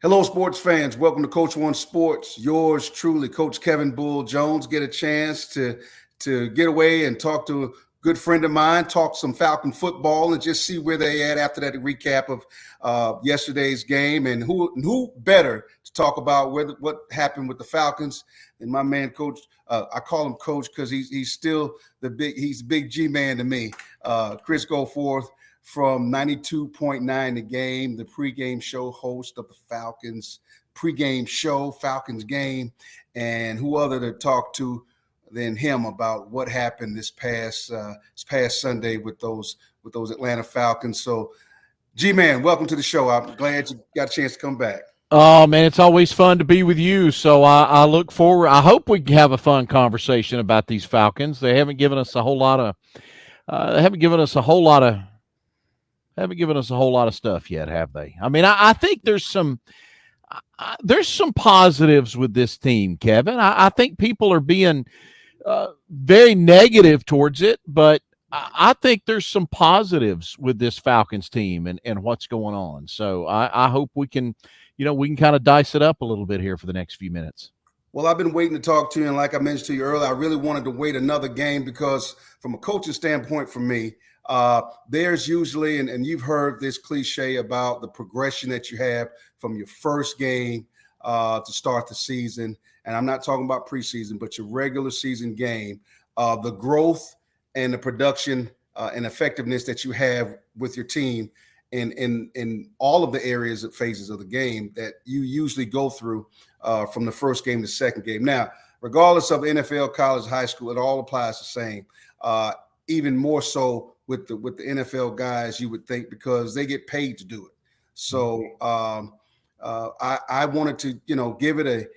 Hello, sports fans. Welcome to Coach One Sports. Yours truly, Coach Kevin Bull Jones. Get a chance to get away and talk to a good friend of mine, talk some Falcon football, and just see where they at after that recap of yesterday's game. And who better to talk about what happened with the Falcons than my man, Coach. I call him Coach because he's still he's the big G man to me. Chris Goforth from 92.9 The Game, the pregame show host of the Falcons pregame show, Falcons game, and who other to talk to than him about what happened this past Sunday with those Atlanta Falcons. So, G-Man, welcome to the show. I'm glad you got a chance to come back. Oh, man, it's always fun to be with you. So I look forward. I hope we have a fun conversation about these Falcons. They haven't given us a whole lot of stuff yet, have they? I mean, I think there's some positives with this team, Kevin. I think people are being very negative towards it, but I think there's some positives with this Falcons team and what's going on. So I hope we can kind of dice it up a little bit here for the next few minutes. Well, I've been waiting to talk to you, and like I mentioned to you earlier, I really wanted to wait another game because from a coaching standpoint for me, there's usually, and you've heard this cliche about the progression that you have from your first game to start the season. And I'm not talking about preseason, but your regular season game, the growth and the production and effectiveness that you have with your team in all of the areas and phases of the game that you usually go through from the first game to second game. Now, regardless of NFL, college, high school, it all applies the same. Even more so with the NFL guys, you would think, because they get paid to do it. So I wanted to, give it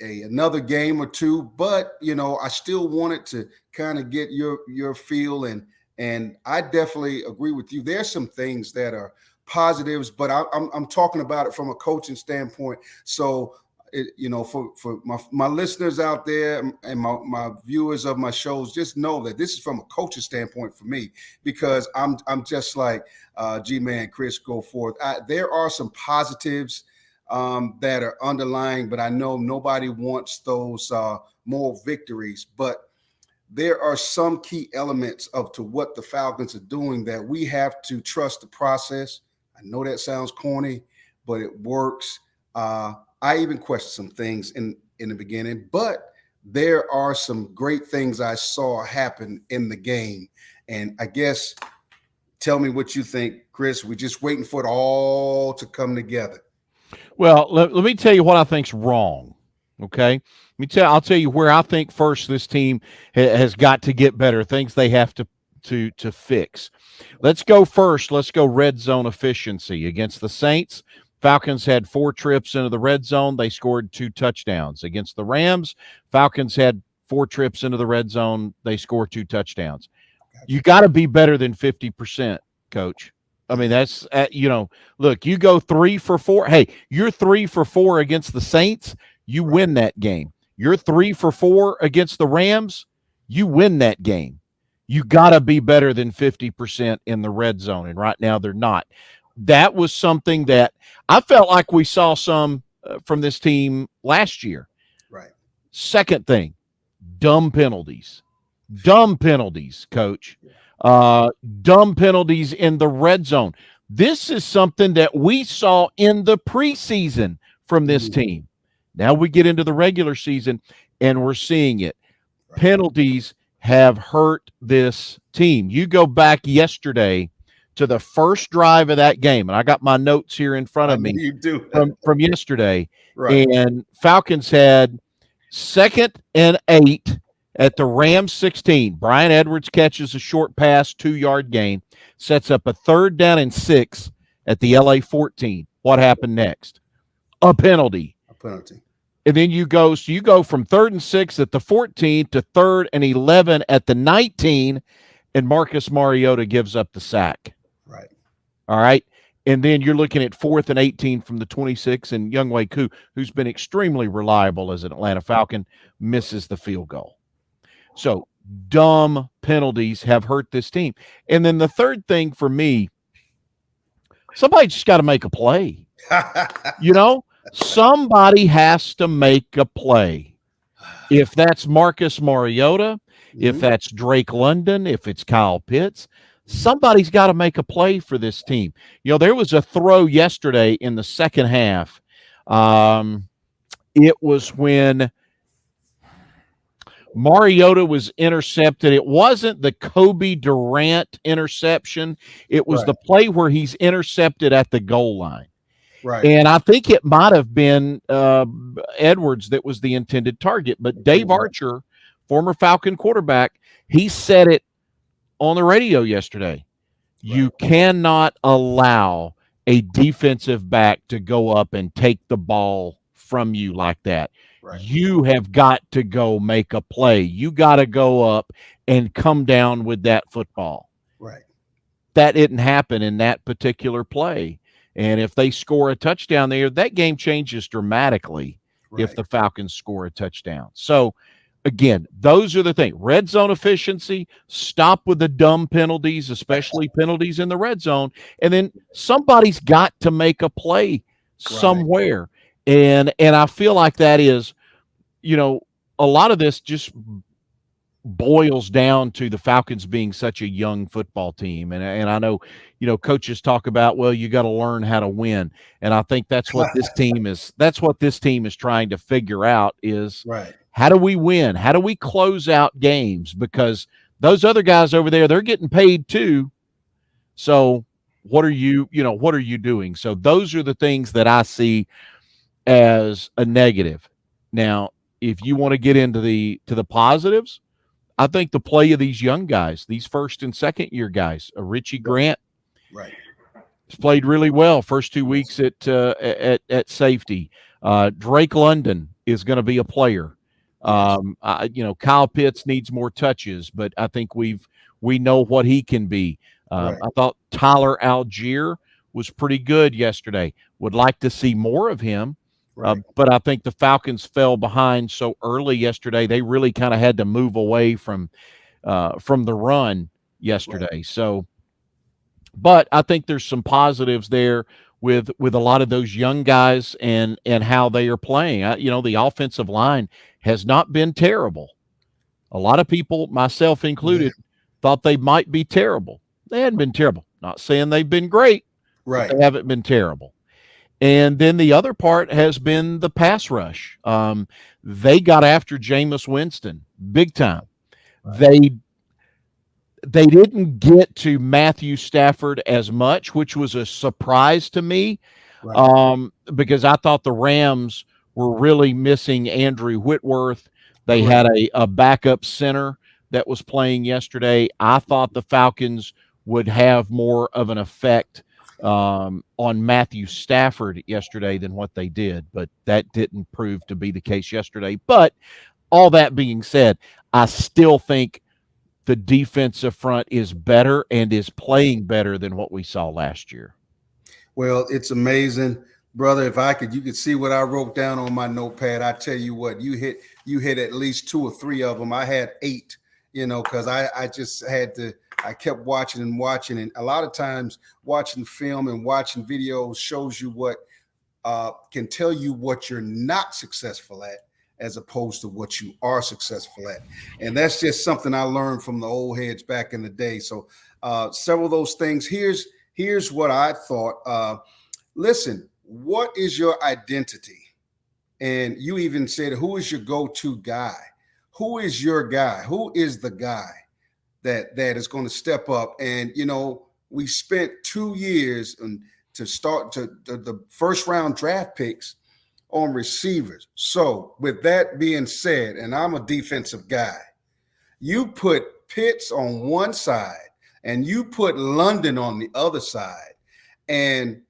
another game or two, but I still wanted to kind of get your feel, and I definitely agree with you. There's some things that are positives, but I'm talking about it from a coaching standpoint. So for my listeners out there and my viewers of my shows, just know that this is from a coaching standpoint for me, because I'm just like G-Man Chris Goforth. There are some positives that are underlying, but I know nobody wants those more victories. But there are some key elements to what the Falcons are doing that we have to trust the process. I know that sounds corny, but it works. I even questioned some things in the beginning, but there are some great things I saw happen in the game. And I guess, tell me what you think, Chris. We're just waiting for it all to come together. Well, let me tell you what I think's wrong. Okay, I'll tell you where I think first this team has got to get better. Things they have to fix. Let's go first. Let's go red zone efficiency against the Saints. Falcons had 4 trips into the red zone. They scored 2 touchdowns. Against the Rams, Falcons had 4 trips into the red zone. They scored 2 touchdowns. You got to be better than 50%, Coach. I mean, that's, look, you go 3 for 4. Hey, you're 3 for 4 against the Saints. You win that game. You're 3 for 4 against the Rams. You win that game. You got to be better than 50% in the red zone. And right now they're not. That was something that I felt like we saw some from this team last year. Right. Second thing, dumb penalties. Dumb penalties, Coach. Dumb penalties in the red zone. This is something that we saw in the preseason from this team. Now we get into the regular season, and we're seeing it. Right. Penalties have hurt this team. You go back yesterday to the first drive of that game, and I got my notes here in front of me from yesterday. Right. And Falcons had 2nd and 8 at the Rams 16. Brian Edwards catches a short pass, 2-yard gain, sets up a 3rd down and 6 at the LA 14. What happened next? A penalty. And then you go from 3rd and 6 at the 14 to 3rd and 11 at the 19, and Marcus Mariota gives up the sack. Right. All right. And then you're looking at 4th and 18 from the 26, and Younghoe Koo, who's been extremely reliable as an Atlanta Falcon, misses the field goal. So dumb penalties have hurt this team. And then the third thing for me, somebody just got to make a play. You know, somebody has to make a play. If that's Marcus Mariota, if Mhm. that's Drake London, if it's Kyle Pitts, somebody's got to make a play for this team. You know, there was a throw yesterday in the second half. It was when Mariota was intercepted. It wasn't the Kobe Durant interception. It was Right, the play where he's intercepted at the goal line. right. And I think it might have been Edwards that was the intended target. But Dave Right, Archer, former Falcon quarterback, he said it on the radio yesterday. right, You cannot allow a defensive back to go up and take the ball from you like that. right, You have got to go make a play. You got to go up and come down with that football. right, That didn't happen in that particular play. And if they score a touchdown there, that game changes dramatically if right. the Falcons score a touchdown. So, again, those are the things. Red zone efficiency, stop with the dumb penalties, especially penalties in the red zone. And then somebody's got to make a play Right. somewhere. And I feel like that is, a lot of this just boils down to the Falcons being such a young football team. And I know, coaches talk about, well, you got to learn how to win. And I think that's what this team is trying to figure out is Right. how do we win? How do we close out games? Because those other guys over there, they're getting paid too. So what are you doing? So those are the things that I see as a negative. Now, if you want to get into the positives, I think the play of these young guys, these first and second year guys, Richie Grant Right. has played really well first 2 weeks Yes. at safety. Drake London is going to be a player. Yes. Kyle Pitts needs more touches, but I think we know what he can be. Right. I thought Tyler Algier was pretty good yesterday. Would like to see more of him. Right. But I think the Falcons fell behind so early yesterday. They really kind of had to move away from the run yesterday. Right. So, but I think there's some positives there with a lot of those young guys and how they are playing. The offensive line has not been terrible. A lot of people, myself Yeah. included, thought they might be terrible. They hadn't been terrible. Not saying they've been great, but Right. they haven't been terrible. And then the other part has been the pass rush. They got after Jameis Winston big time. Right. They didn't get to Matthew Stafford as much, which was a surprise to me, Right. because I thought the Rams were really missing Andrew Whitworth. They Correct. had a backup center that was playing yesterday. I thought the Falcons would have more of an effect on Matthew Stafford yesterday than what they did, but that didn't prove to be the case yesterday. But all that being said, I still think the defensive front is better and is playing better than what we saw last year. Well, it's amazing, brother. If you could see what I wrote down on my notepad. I tell you what, you hit at least 2 or 3 of them. I had 8, because I just had to. I kept watching and watching, and a lot of times watching film and watching videos shows you what can tell you what you're not successful at, as opposed to what you are successful at. And that's just something I learned from the old heads back in the day. So several of those things. Here's what I thought. Listen, what is your identity? And you even said, who is your go-to guy? Who is your guy? Who is the guy that is going to step up? And, we spent 2 years to start the first round draft picks on receivers. So with that being said, and I'm a defensive guy, you put Pitts on one side and you put London on the other side. And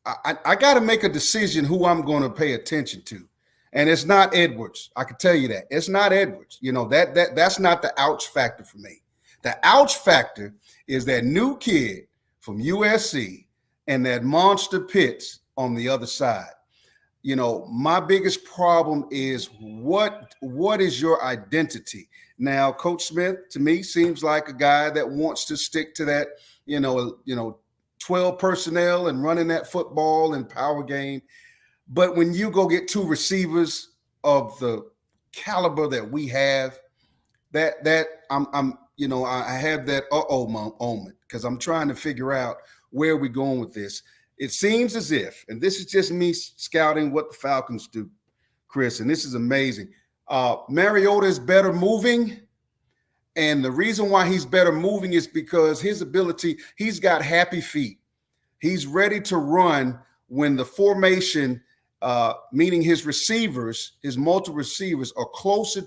I got to make a decision who I'm going to pay attention to. And it's not Edwards. I can tell you that. It's not Edwards. That's not the ouch factor for me. The ouch factor is that new kid from USC and that monster Pitts on the other side. My biggest problem is what is your identity? Now, Coach Smith, to me, seems like a guy that wants to stick to that, 12 personnel and running that football and power game. But when you go get two receivers of the caliber that we have, that I'm I have that moment because I'm trying to figure out where we're going with this. It seems as if, and this is just me scouting what the Falcons do, Chris, and this is amazing. Mariota is better moving, and the reason why he's better moving is because his ability, he's got happy feet. He's ready to run when the formation, meaning his receivers, his multiple receivers, are closer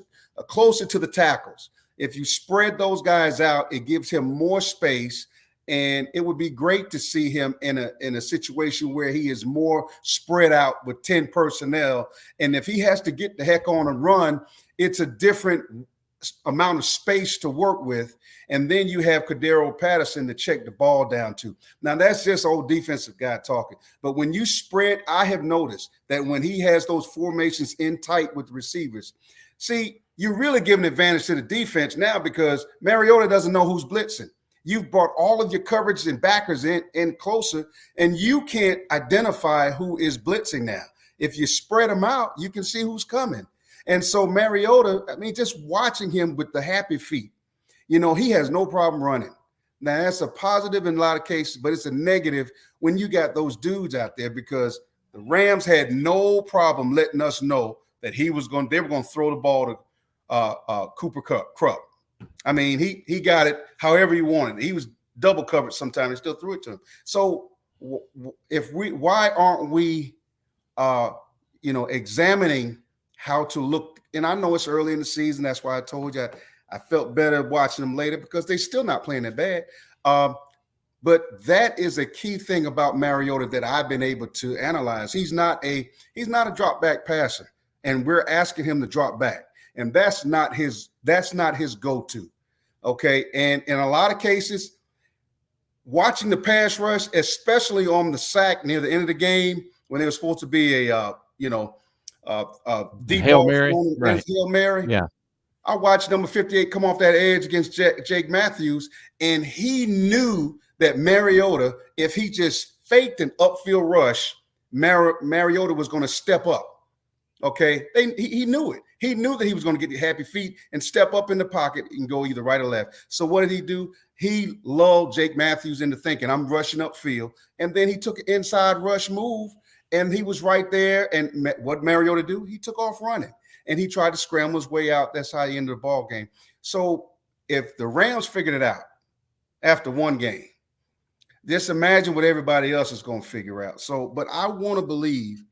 to the tackles. If you spread those guys out, it gives him more space, and it would be great to see him in a situation where he is more spread out with 10 personnel. And if he has to get the heck on and run, it's a different amount of space to work with. And then you have Cordero Patterson to check the ball down to. Now, that's just old defensive guy talking. But when you spread, I have noticed that when he has those formations in tight with the receivers, see, you're really giving advantage to the defense now because Mariota doesn't know who's blitzing. You've brought all of your coverage and backers in closer, and you can't identify who is blitzing now. If you spread them out, you can see who's coming. And so Mariota, I mean, just watching him with the happy feet, he has no problem running. Now, that's a positive in a lot of cases, but it's a negative when you got those dudes out there because the Rams had no problem letting us know that they were going to throw the ball to Cooper Kupp. I mean, he got it however he wanted. He was double covered sometimes. He still threw it to him. So why aren't we, examining how to look? And I know it's early in the season. That's why I told you I felt better watching them later because they're still not playing that bad. But that is a key thing about Mariota that I've been able to analyze. He's not a drop back passer, and we're asking him to drop back. And that's not his go-to. Okay. And in a lot of cases, watching the pass rush, especially on the sack near the end of the game, when it was supposed to be a deep Hail Mary. Right. Hail Mary. Yeah. I watched number 58 come off that edge against Jake Matthews, and he knew that Mariota, if he just faked an upfield rush, Mariota was going to step up. Okay, he knew it. He knew that he was going to get the happy feet and step up in the pocket and go either right or left. So what did he do? He lulled Jake Matthews into thinking, I'm rushing upfield. And then he took an inside rush move, and he was right there. And what Mariota do? He took off running, and he tried to scramble his way out. That's how he ended the ball game. So if the Rams figured it out after one game, just imagine what everybody else is going to figure out. So, but I want to believe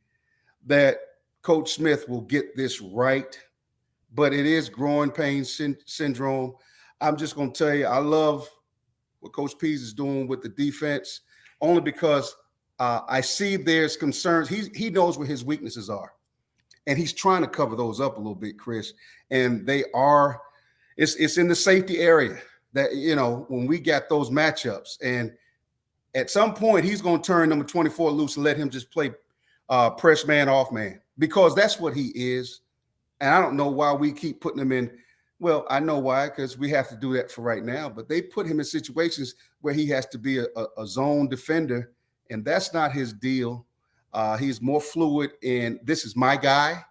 that Coach Smith will get this right, but it is growing pains syndrome. I'm just going to tell you, I love what Coach Pease is doing with the defense, only because I see there's concerns. He knows where his weaknesses are, and he's trying to cover those up a little bit, Chris. And it's in the safety area that, when we got those matchups. And at some point, he's going to turn number 24 loose and let him just play press man off man. Because that's what he is. And I don't know why we keep putting him in. Well, I know why, because we have to do that for right now. But they put him in situations where he has to be a zone defender, and that's not his deal. He's more fluid, and this is my guy,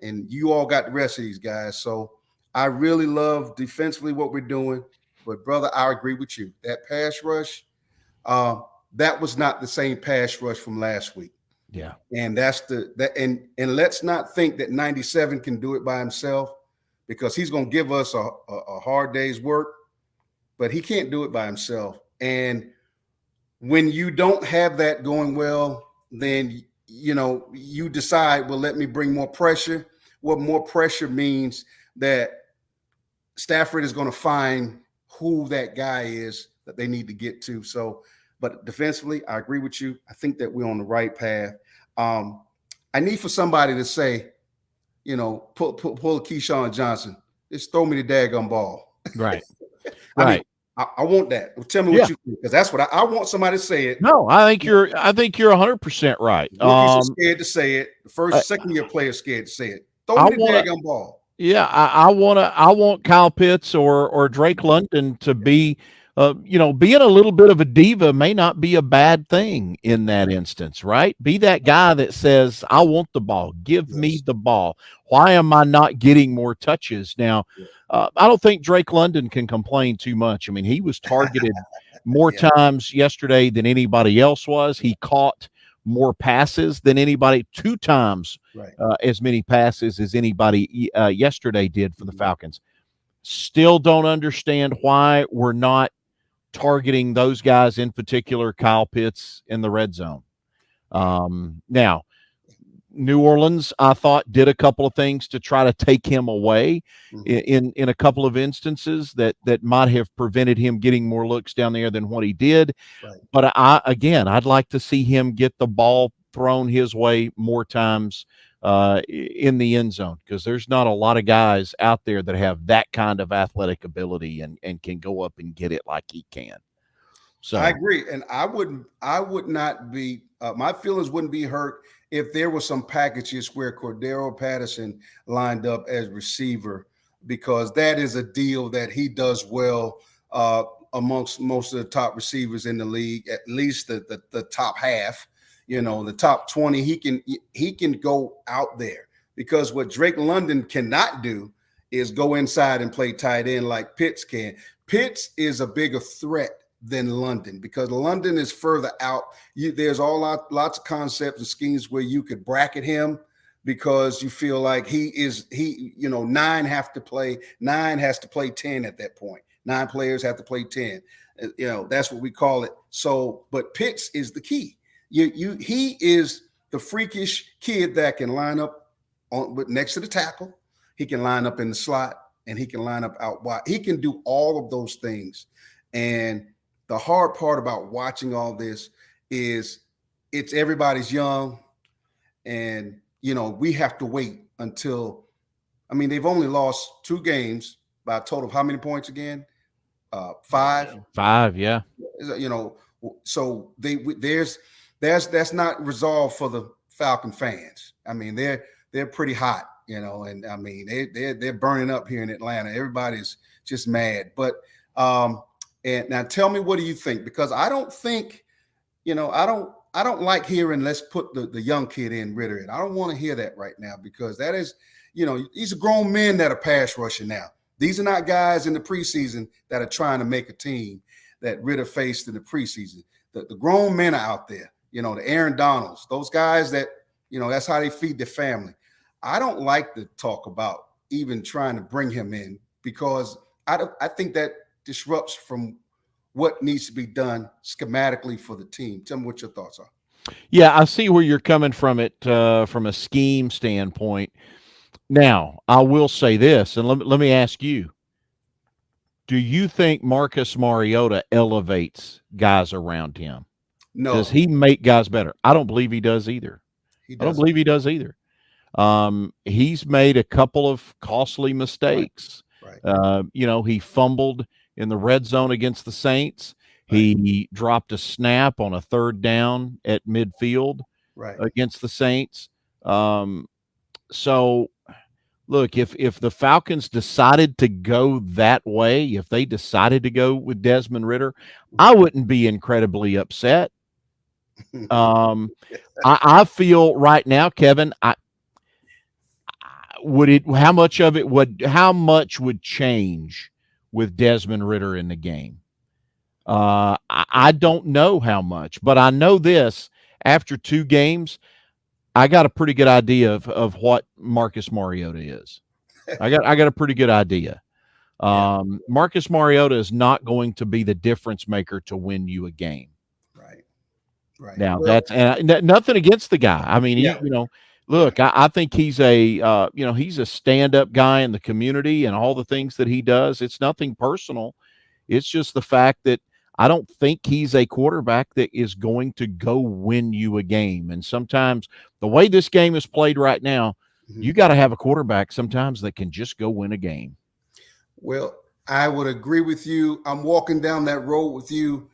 and you all got the rest of these guys. So I really love defensively what we're doing. But, brother, I agree with you. That pass rush, that was not the same pass rush from last week. Yeah. And and let's not think that 97 can do it by himself, because he's going to give us a hard day's work, but he can't do it by himself. And when you don't have that going well, then, you decide, well, let me bring more pressure. What more pressure means that Stafford is going to find who that guy is that they need to get to. So, but defensively, I agree with you. I think that we're on the right path. I need for somebody to say, pull a Keyshawn Johnson. Just throw me the daggum ball. Right. I Right. mean, I want that. Well, tell me what you think, because that's what I want somebody to say it. No, I think you're 100% right. Rookies are scared to say it. The first, second year players scared to say it. Throw me the daggum ball. Yeah, I want Kyle Pitts or Drake London to be being a little bit of a diva may not be a bad thing in that instance, right? Be that guy that says, I want the ball, give me Yes. the ball. Why am I not getting more touches? Now, I don't think Drake London can complain too much. I mean, he was targeted more Yeah. times yesterday than anybody else was. He caught more passes than anybody, two times Right. as many passes as anybody yesterday did for the Mhm. Falcons. Still don't understand why we're not targeting those guys, in particular Kyle Pitts, in the red zone. Now, New Orleans, I thought, did a couple of things to try to take him away Mhm. in a couple of instances that might have prevented him getting more looks down there than what he did. Right. But I'd like to see him get the ball thrown his way more times in the end zone, because there's not a lot of guys out there that have that kind of athletic ability and can go up and get it like he can. I So agree, and I would not be. My feelings wouldn't be hurt if there were some packages where Cordero Patterson lined up as receiver, because that is a deal that he does well amongst most of the top receivers in the league. At least the top half, the top 20. He can go out there, because what Drake London cannot do is go inside and play tight end like Pitts can. Pitts is a bigger threat than London, because London is further out. There's lots of concepts and schemes where you could bracket him, because you feel like nine has to play 10 at that point. 9 players have to play 10. That's what we call it. So, but Pitts is the key. He is the freakish kid that can line up next to the tackle. He can line up in the slot, and he can line up out wide. He can do all of those things. And the hard part about watching all this is everybody's young, and we have to wait until. I mean, they've only lost 2 games by a total of how many points again? 5. 5, yeah. You know, so that's not resolved for the Falcon fans. I mean, they're pretty hot, and I mean they're burning up here in Atlanta. Everybody's just mad, but. And now tell me, what do you think? Because I don't think, I don't like hearing, let's put the young kid in, Ritter in. I don't want to hear that right now, because that is, these are grown men that are pass rushing now. These are not guys in the preseason that are trying to make a team that Ritter faced in the preseason. The grown men are out there, the Aaron Donalds, those guys that, that's how they feed their family. I don't like to talk about even trying to bring him in, because I think that disrupts from what needs to be done schematically for the team. Tell me what your thoughts are. Yeah, I see where you're coming from it from a scheme standpoint. Now, I will say this, and let me ask you: do you think Marcus Mariota elevates guys around him? Does No, he make guys better? I don't believe he does either. he I don't doesn't. believe he does either. He's made a couple of costly Right, mistakes. right, He fumbled in the red zone against the Saints. right, He dropped a snap on a third down at midfield right. against the Saints. So look, if the Falcons decided to go that way, if they decided to go with Desmond Ritter, I wouldn't be incredibly upset. Um, I feel right now, Kevin, how much would change with Desmond Ritter in the game? I don't know how much, but I know this: after 2 games, I got a pretty good idea of what Marcus Mariota is. I got a pretty good idea. Yeah, Marcus Mariota is not going to be the difference maker to win you a game. right, right. Now Well, nothing against the guy. I mean, yeah, yeah. look, I think he's he's a stand up guy in the community and all the things that he does. It's nothing personal. It's just the fact that I don't think he's a quarterback that is going to go win you a game. And sometimes the way this game is played right now, you Mhm. got to have a quarterback sometimes that can just go win a game. Well, I would agree with you. I'm walking down that road with you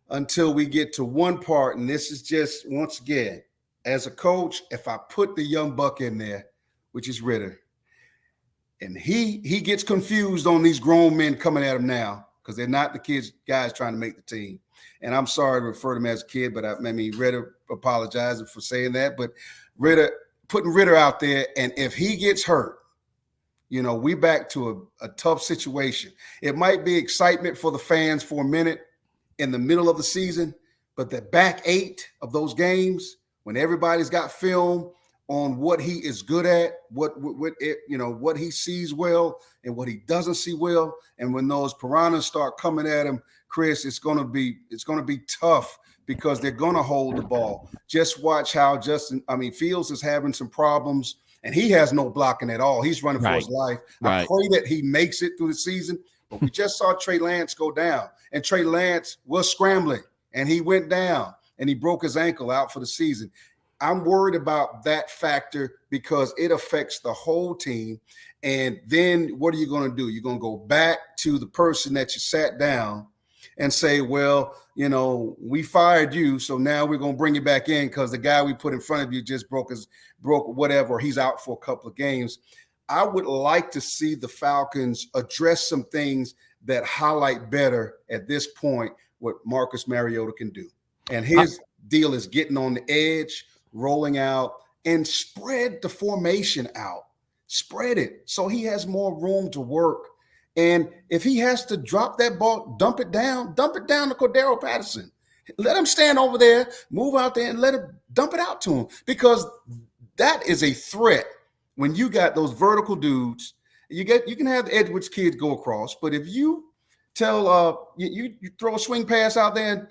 until we get to one part. And this is just, once again, as a coach, if I put the young buck in there, which is Ritter, and he gets confused on these grown men coming at him now, because they're not the guys trying to make the team. And I'm sorry to refer to him as a kid, but I mean, Ritter apologizing for saying that. But putting Ritter out there, and if he gets hurt, we back to a tough situation. It might be excitement for the fans for a minute in the middle of the season, but the back 8 of those games, when everybody's got film on what he is good at, what he sees well and what he doesn't see well, and when those piranhas start coming at him, Chris, it's gonna be tough because they're gonna hold the ball. Just watch how Fields is having some problems, and he has no blocking at all. He's running for his life. I pray that he makes it through the season. But we just saw Trey Lance go down, and Trey Lance was scrambling, and he went down, and he broke his ankle out for the season. I'm worried about that factor because it affects the whole team. And then what are you going to do? You're going to go back to the person that you sat down and say, well, we fired you, so now we're going to bring you back in because the guy we put in front of you just broke whatever, or he's out for a couple of games. I would like to see the Falcons address some things that highlight better at this point what Marcus Mariota can do. And his deal is getting on the edge, rolling out, and spread the formation out. Spread it so he has more room to work. And if he has to drop that ball, dump it down to Cordero Patterson. Let him stand over there, move out there, and let him dump it out to him, because that is a threat. When you got those vertical dudes, you can have the Edwards kids go across, but if you tell you throw a swing pass out there,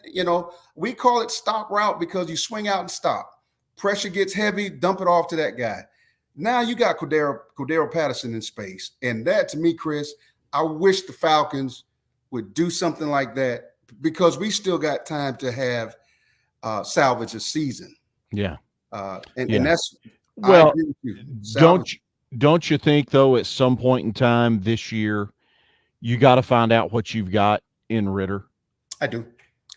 we call it stop route because you swing out and stop. Pressure gets heavy, dump it off to that guy. Now you got Cordero Patterson in space, and that, to me, Chris, I wish the Falcons would do something like that, because we still got time to have salvage a season. Yeah, and that's. Well, don't you think, though, at some point in time this year, you got to find out what you've got in Ritter? I do.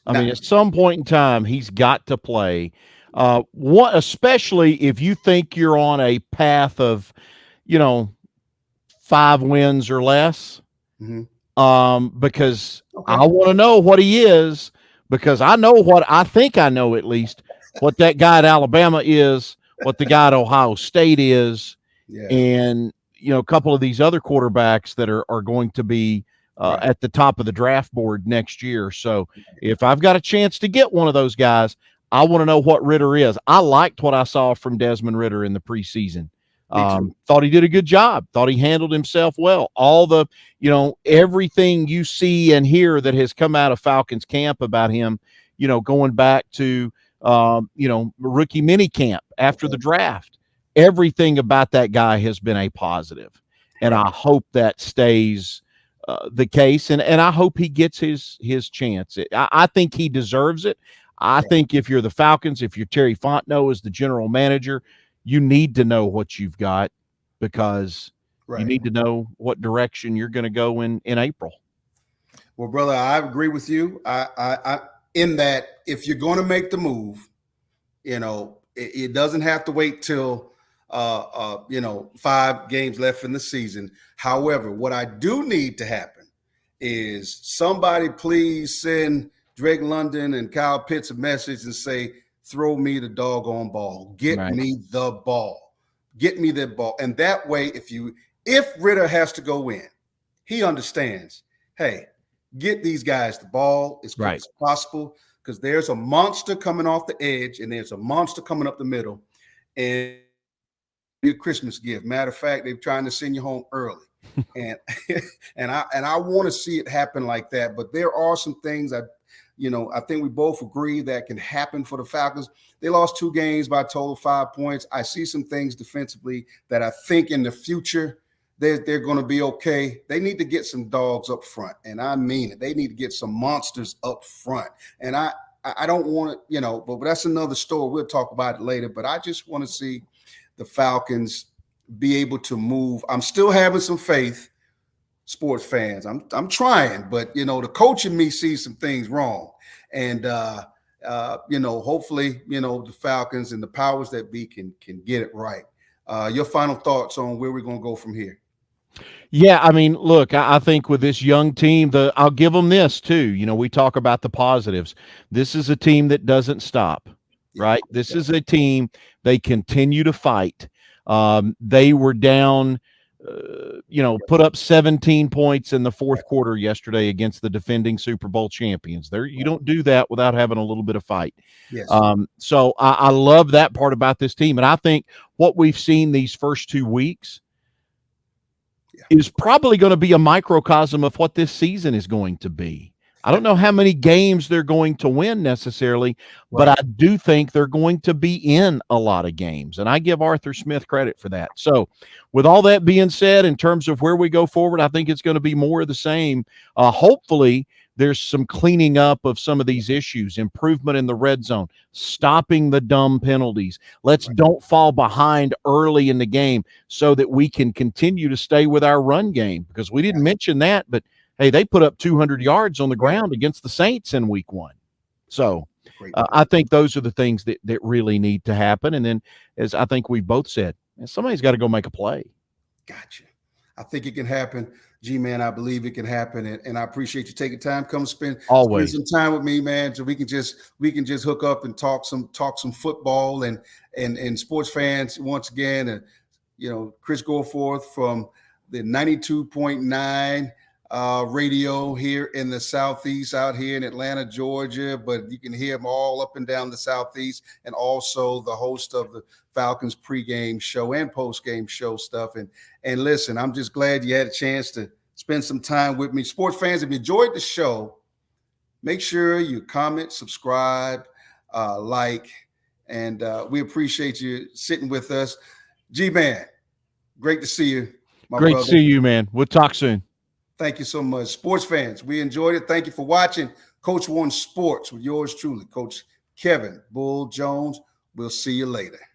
I mean, at some point in time, he's got to play. Especially if you think you're on a path of, 5 wins or less. Mm-hmm. Because I want to know what he is, because I know what I think I know, at least what that guy at Alabama is, what the guy at Ohio State is, and a couple of these other quarterbacks that are going to be at the top of the draft board next year. So if I've got a chance to get one of those guys, I want to know what Ritter is. I liked what I saw from Desmond Ritter in the preseason. Thought he did a good job. Thought he handled himself well. All the, everything you see and hear that has come out of Falcons camp about him, going back to, rookie mini camp after the draft, everything about that guy has been a positive. And I hope that stays the case. And I hope he gets his chance. I think he deserves it. I think if you're the Falcons, if you're Terry Fontenot as the general manager, you need to know what you've got, because you need to know what direction you're going to go in April. Well, brother, I agree with you. I in that if you're going to make the move, it doesn't have to wait till 5 games left in the season. However, what I do need to happen is somebody please send Drake London and Kyle Pitts a message and say, throw me the doggone ball. Get me the ball. Get me the ball. And that way, if Ritter has to go in, he understands, hey, get these guys the ball as quick as possible, because there's a monster coming off the edge and there's a monster coming up the middle. And a Christmas gift. Matter of fact, they're trying to send you home early. and I want to see it happen like that. But there are some things I think we both agree that can happen for the Falcons. They lost 2 games by a total of 5 points. I see some things defensively that I think in the future they're going to be okay. They need to get some dogs up front, and I mean it. They need to get some monsters up front. And I don't want to, but that's another story. We'll talk about it later. But I just want to see the Falcons be able to move. I'm still having some faith, sports fans. I'm trying, but the coach in me sees some things wrong, and hopefully the Falcons and the powers that be can get it right. Your final thoughts on where we're going to go from here? Yeah, I mean, look, I think with this young team, I'll give them this too. You know, we talk about the positives. This is a team that doesn't stop, Yeah. right? This is a team, they continue to fight. They were down, put up 17 points in the fourth quarter yesterday against the defending Super Bowl champions. There, you don't do that without having a little bit of fight. Yes. So I love that part about this team, and I think what we've seen these first 2 weeks is probably going to be a microcosm of what this season is going to be. I don't know how many games they're going to win necessarily, but I do think they're going to be in a lot of games. And I give Arthur Smith credit for that. So, with all that being said, in terms of where we go forward, I think it's going to be more of the same. Hopefully, there's some cleaning up of some of these issues, improvement in the red zone, stopping the dumb penalties. Let's don't fall behind early in the game so that we can continue to stay with our run game, because we didn't mention that, but hey, they put up 200 yards on the ground against the Saints in week 1. So I think those are the things that really need to happen. And then, as I think we both said, somebody's got to go make a play. Gotcha. I think it can happen. G-Man, I believe it can happen. And I appreciate you taking time. Come spend some time with me, man, so we can just hook up and talk some football and sports fans once again. And Chris Goforth from the 92.9 radio here in the Southeast, out here in Atlanta, Georgia, but you can hear them all up and down the Southeast, and also the host of the Falcons pregame show and postgame show stuff. And listen, I'm just glad you had a chance to spend some time with me. Sports fans, if you enjoyed the show, make sure you comment, subscribe, like, and we appreciate you sitting with us. G-Man, great to see you, my brother. Great to see you, man. We'll talk soon. Thank you so much. Sports fans, we enjoyed it. Thank you for watching Coach One Sports with yours truly, Coach Kevin Bull Jones. We'll see you later.